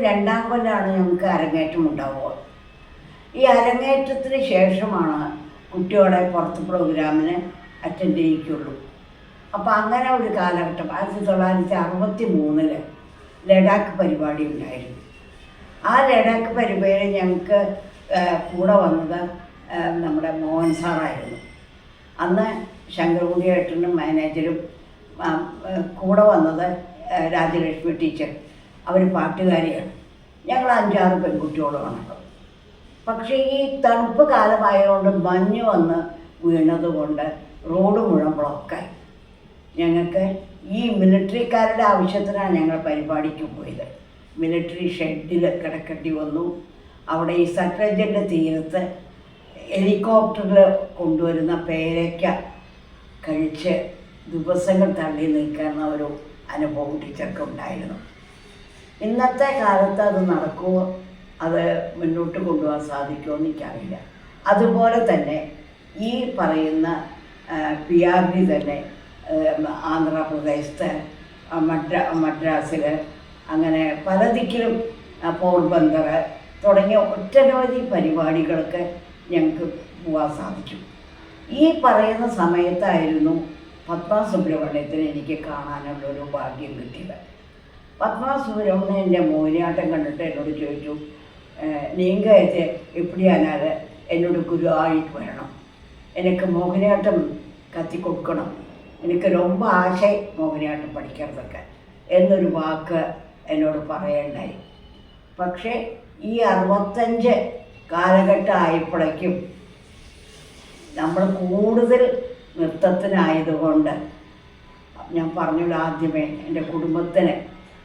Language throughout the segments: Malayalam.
രണ്ടാം കൊല്ലമാണ് ഞങ്ങൾക്ക് അരങ്ങേറ്റം ഉണ്ടാവുക. ഈ അരങ്ങേറ്റത്തിന് ശേഷമാണ് കുട്ടികളെ പുറത്ത് പ്രോഗ്രാമിന് അറ്റൻഡ് ചെയ്യിക്കുള്ളൂ. അപ്പോൾ അങ്ങനെ ഒരു കാലഘട്ടം 1963 ലഡാക്ക് പരിപാടി ഉണ്ടായിരുന്നു. ആ ലഡാക്ക് പരിപാടി ഞങ്ങൾക്ക് കൂടെ വന്നത് നമ്മുടെ മോഹൻ സാറായിരുന്നു. അന്ന് ശങ്കർകുടി ഏട്ടനും മാനേജരും കൂടെ വന്നത് രാജലക്ഷ്മി ടീച്ചർ, അവർ പാട്ടുകാരിയാണ്. ഞങ്ങൾ 5-6 പെൺകുട്ടികളുമാണ്. പക്ഷേ ഈ തണുപ്പ് കാലമായതുകൊണ്ട് മഞ്ഞ് വന്ന് വീണതുകൊണ്ട് റോഡ് മുഴുവൻ ബ്ലോക്കായി. ഞങ്ങൾക്ക് ഈ മിലിറ്ററിക്കാരുടെ ആവശ്യത്തിനാണ് ഞങ്ങൾ പരിപാടിക്ക് പോയത്. മിലിറ്ററി ഷെഡിൽ കിടക്കേണ്ടി വന്നു. അവിടെ ഈ സട്ലജിൻ്റെ തീരത്ത് ഹെലികോപ്റ്ററിൽ കൊണ്ടുവരുന്ന പേരയ്ക്ക കഴിച്ച് ദിവസങ്ങൾ തള്ളി നിൽക്കുന്ന ഒരു അനുഭവം ടീച്ചർക്ക് ഉണ്ടായിരുന്നു. ഇന്നത്തെ കാലത്ത് അത് നടക്കുമോ, അത് മുന്നോട്ട് കൊണ്ടുപോകാൻ സാധിക്കുമോ എന്ന് എനിക്കറിയില്ല. അതുപോലെ തന്നെ ഈ പറയുന്ന PRD തന്നെ ആന്ധ്രാപ്രദേശത്ത് മദ്രാസിൽ അങ്ങനെ പല ദിക്കിലും പോർബന്ദർ തുടങ്ങിയ ഒട്ടനവധി പരിപാടികൾക്ക് ഞങ്ങൾക്ക് പോകാൻ സാധിച്ചു. ഈ പറയുന്ന സമയത്തായിരുന്നു പത്മ സുബ്രഹ്മണ്യത്തിന് എനിക്ക് കാണാനുള്ളൊരു ഭാഗ്യം കിട്ടിയത്. പത്മ സുബ്രഹ്മണ്യൻ എൻ്റെ മോഹിനിയാട്ടം കണ്ടിട്ട് എന്നോട് ചോദിച്ചു, നീങ്ക എപ്പിടിയാനാൽ എന്നോട് ഗുരു ആയിട്ട് വരണം, എനിക്ക് മോഹിനിയാട്ടം കത്തി കൊടുക്കണം, എനിക്ക് ரொம்ப ആശை മോഹിനിയാട്ടം പഠിക്കുന്നതൊക്കെ എന്നൊരു വാക്ക് എന്നോട് പറയണ്ടായി. പക്ഷേ ഈ 65 കാലഘട്ടം ആയപ്പോഴേക്കും നമ്മൾ കൂടുതൽ നൃത്തത്തിനായതുകൊണ്ട് ഞാൻ പറഞ്ഞല്ലോ ആദ്യമേ, എൻ്റെ കുടുംബത്തിന്,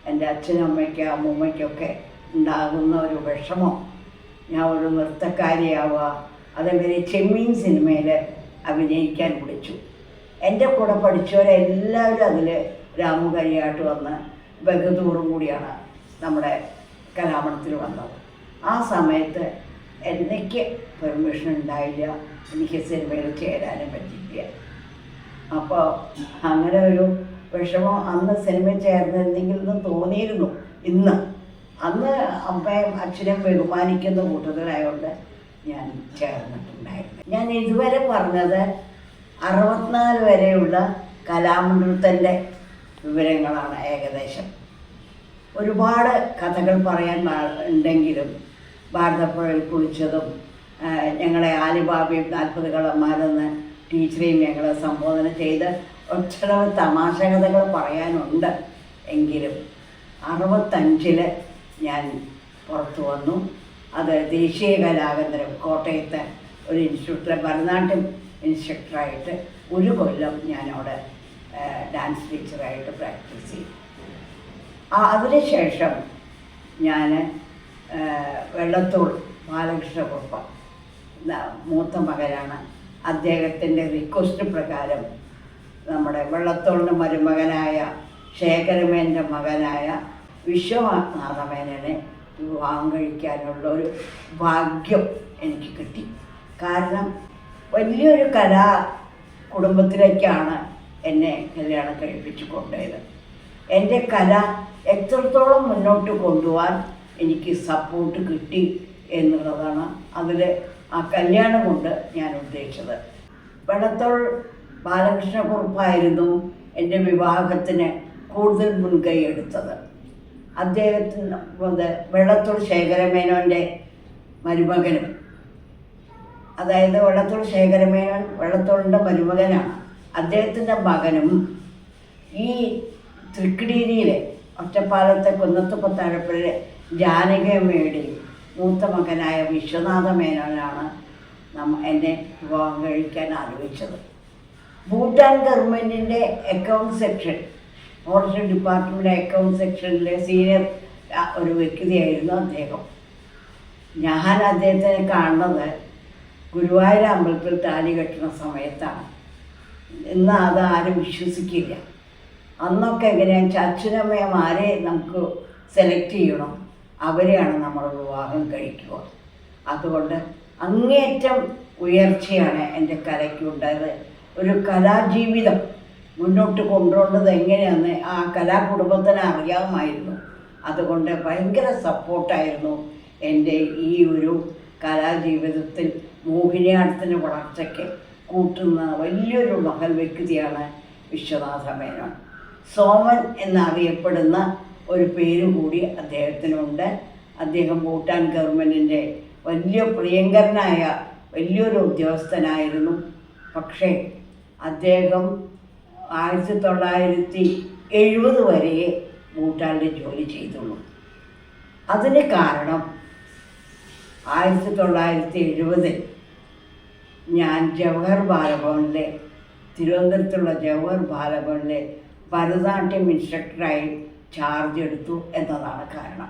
എൻ്റെ അച്ഛനും അമ്മയ്ക്ക് അമ്മൂമ്മയ്ക്കൊക്കെ ഉണ്ടാകുന്ന ഒരു വിഷമം, ഞാൻ ഒരു നൃത്തക്കാരിയാവുക. അതേമാതിരി ചെമ്മീൻ സിനിമയിൽ അഭിനയിക്കാൻ വിളിച്ചു. എൻ്റെ കൂടെ പഠിച്ചവരെല്ലാവരും അതിൽ രാമു കരിയാട്ട് വന്ന് ബഹദൂറും കൂടിയാണ് നമ്മുടെ കലാമണത്തിൽ വന്നത്. ആ സമയത്ത് എനിക്ക് പെർമിഷൻ ഉണ്ടായില്ല, എനിക്ക് സിനിമയിൽ ചേരാനും പറ്റില്ല. അപ്പോൾ അങ്ങനെ ഒരു വിഷമം അന്ന് സിനിമയിൽ ചേർന്നിരുന്നെങ്കിൽ എന്ന് തോന്നിയിരുന്നു. അന്ന് അമ്മയും അച്ഛനും ബഹുമാനിക്കുന്ന കൂട്ടത്തിലായതുകൊണ്ട് ഞാൻ ചേർന്നിട്ടുണ്ടായിരുന്നു. ഞാൻ ഇതുവരെ പറഞ്ഞത് 64 വരെയുള്ള കലാമണ്ഡലത്തിൻ്റെ വിവരങ്ങളാണ്. ഏകദേശം ഒരുപാട് കഥകൾ പറയാൻ ഉണ്ടെങ്കിലും ഭാരതപ്പുഴയിൽ കുളിച്ചതും ഞങ്ങളെ ആലിബാബയും 40 കള്ളന്മാരെന്ന് ടീച്ചറേയും ഞങ്ങളെ സംബോധന ചെയ്ത് ഒട്ടനവധി തമാശ കഥകൾ പറയാനുണ്ട്. എങ്കിലും 65 ഞാൻ പുറത്തു വന്നു. അത് ദേശീയ കലാകേന്ദ്രം കോട്ടയത്തെ ഒരു ഇൻസ്റ്റിറ്റ്യൂട്ടിലെ ഭരതനാട്യം ഇൻസ്ട്രക്ടറായിട്ട് 1 കൊല്ലം ഞാനവിടെ ഡാൻസ് ടീച്ചറായിട്ട് പ്രാക്ടീസ് ചെയ്തു. അതിനുശേഷം ഞാൻ വെള്ളത്തോൾ ബാലകൃഷ്ണകുറുപ്പ് മൂത്ത മകനാണ്. അദ്ദേഹത്തിൻ്റെ റിക്വസ്റ്റ് പ്രകാരം നമ്മുടെ വെള്ളത്തോളിൻ്റെ മരുമകനായ ശേഖരമേൻ്റെ മകനായ വിശ്വനാഥമേനനെ വിവാഹം കഴിക്കാനുള്ളൊരു ഭാഗ്യം എനിക്ക് കിട്ടി. കാരണം വലിയൊരു കലാ കുടുംബത്തിലേക്കാണ് എന്നെ കല്യാണം കഴിപ്പിച്ച് കൊണ്ടുപോയത്. എൻ്റെ കല എത്രത്തോളം മുന്നോട്ട് കൊണ്ടുപോകാൻ എനിക്ക് സപ്പോർട്ട് കിട്ടി എന്നുള്ളതാണ് അതിൽ ആ കല്യാണം കൊണ്ട് ഞാൻ ഉദ്ദേശിച്ചത്. വെള്ളത്തോൾ ബാലകൃഷ്ണകുറുപ്പായിരുന്നു എൻ്റെ വിവാഹത്തിന് കൂടുതൽ മുൻകൈ എടുത്തത്. അദ്ദേഹത്തിന് വെള്ളത്തോൾ ശേഖരമേനോൻ്റെ മരുമകനും, അതായത് വെള്ളത്തോൾ ശേഖരമേനോൻ വെള്ളത്തോളിൻ്റെ മരുമകനാണ്. അദ്ദേഹത്തിൻ്റെ മകനും ഈ തൃക്കടീരിയിലെ ഒറ്റപ്പാലത്തെ കുന്നത്തുപത്താഴപ്പുഴയിലെ ജാനകിയമ്മയുടെ മൂത്ത മകനായ വിശ്വനാഥ മേനോനാണ് എന്നെ വിവാഹം കഴിക്കാൻ ആലോചിച്ചത്. ഭൂട്ടാൻ ഗവൺമെൻറ്റിൻ്റെ account section, forest department account സെക്ഷനിലെ സീനിയർ ഒരു വ്യക്തിയായിരുന്നു അദ്ദേഹം. ഞാൻ അദ്ദേഹത്തിനെ കാണുന്നത് ഗുരുവായൂർ അമ്പലത്തിൽ താലി കെട്ടുന്ന സമയത്താണ്. ഇന്ന് അത് ആരും വിശ്വസിക്കില്ല. അന്നൊക്കെ എങ്ങനെയാണെന്ന് വെച്ചാൽ അച്ഛനമ്മയും ആരെ നമുക്ക് സെലക്ട് ചെയ്യണം, അവരെയാണ് നമ്മൾ വിവാഹം കഴിക്കുക. അതുകൊണ്ട് അങ്ങേയറ്റം ഉയർച്ചയാണ് എൻ്റെ കലയ്ക്കുണ്ടായത്. ഒരു കലാജീവിതം മുന്നോട്ട് കൊണ്ടുപോകേണ്ടത് എങ്ങനെയാണെന്ന് ആ കലാകുടുംബത്തിന് അറിയാമായിരുന്നു. അതുകൊണ്ട് ഭയങ്കര സപ്പോർട്ടായിരുന്നു എൻ്റെ ഈ ഒരു കലാജീവിതത്തിൽ മോഹിനിയാട്ടത്തിൻ്റെ വളർച്ചയ്ക്ക് കൂട്ടുന്ന വലിയൊരു മഹൽ വ്യക്തിയാണ് വിശ്വനാഥ മേനോൻ. സോമൻ എന്നറിയപ്പെടുന്ന ഒരു പേര് കൂടി അദ്ദേഹത്തിനുണ്ട്. അദ്ദേഹം ഭൂട്ടാൻ ഗവൺമെൻറ്റിൻ്റെ വലിയ പ്രിയങ്കരനായ വലിയൊരു ഉദ്യോഗസ്ഥനായിരുന്നു. പക്ഷേ അദ്ദേഹം 1970 വരെ ഭൂട്ടാനിൽ ജോലി ചെയ്തുള്ളൂ. അതിന് കാരണം 1970 ഞാൻ ജവഹർ ബാലഭവനിലെ തിരുവനന്തപുരത്തുള്ള ജവഹർ ബാലഭവനിലെ ഭരതനാട്യം ഇൻസ്ട്രക്ടറായി ചാർജ് എടുത്തു എന്നതാണ് കാരണം.